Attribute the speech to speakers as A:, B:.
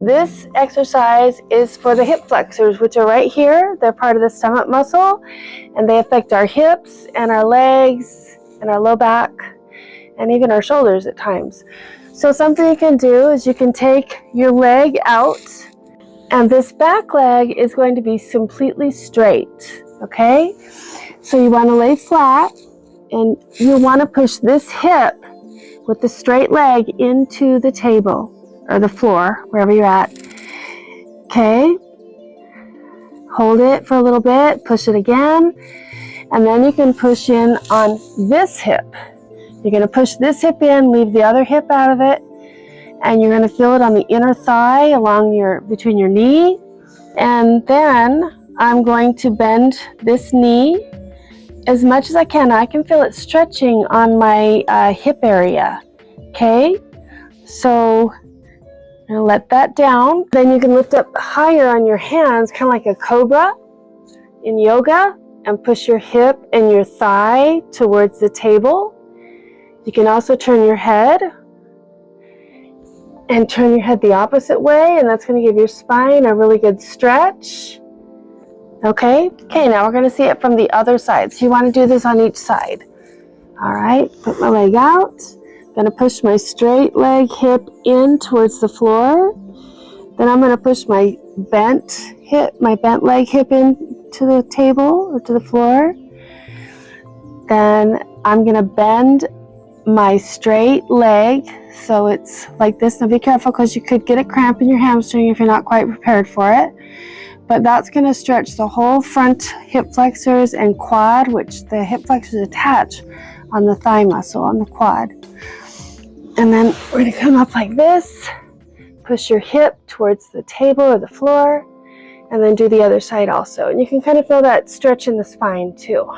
A: This exercise is for the hip flexors, which are right here. They're part of the stomach muscle, and they affect our hips and our legs and our low back and even our shoulders at times. So something you can do is you can take your leg out, and this back leg is going to be completely straight, okay? So you want to lay flat, and you want to push this hip with the straight leg into the table or the floor, wherever you're at. Okay, hold it for a little bit, push it again, and then you can push in on this hip. You're going to push this hip in, leave the other hip out of it, and you're going to feel it on the inner thigh along between your knee. And then I'm going to bend this knee as much as I can. I can feel it stretching on my hip area. Okay, so I'm going to let that down. Then you can lift up higher on your hands, kind of like a cobra in yoga, and push your hip and your thigh towards the table. You can also turn your head and turn your head the opposite way, and that's going to give your spine a really good stretch. Okay, now we're going to see it from the other side. So you want to do this on each side. All right, put my leg out. Going to push my straight leg hip in towards the floor. Then I'm going to push my bent leg hip in to the table or to the floor. Then I'm going to bend my straight leg so it's like this. Now be careful, because you could get a cramp in your hamstring if you're not quite prepared for it. But that's going to stretch the whole front hip flexors and quad, which the hip flexors attach on the thigh muscle, on the quad. And then we're going to come up like this, push your hip towards the table or the floor, and then do the other side also. And you can kind of feel that stretch in the spine too.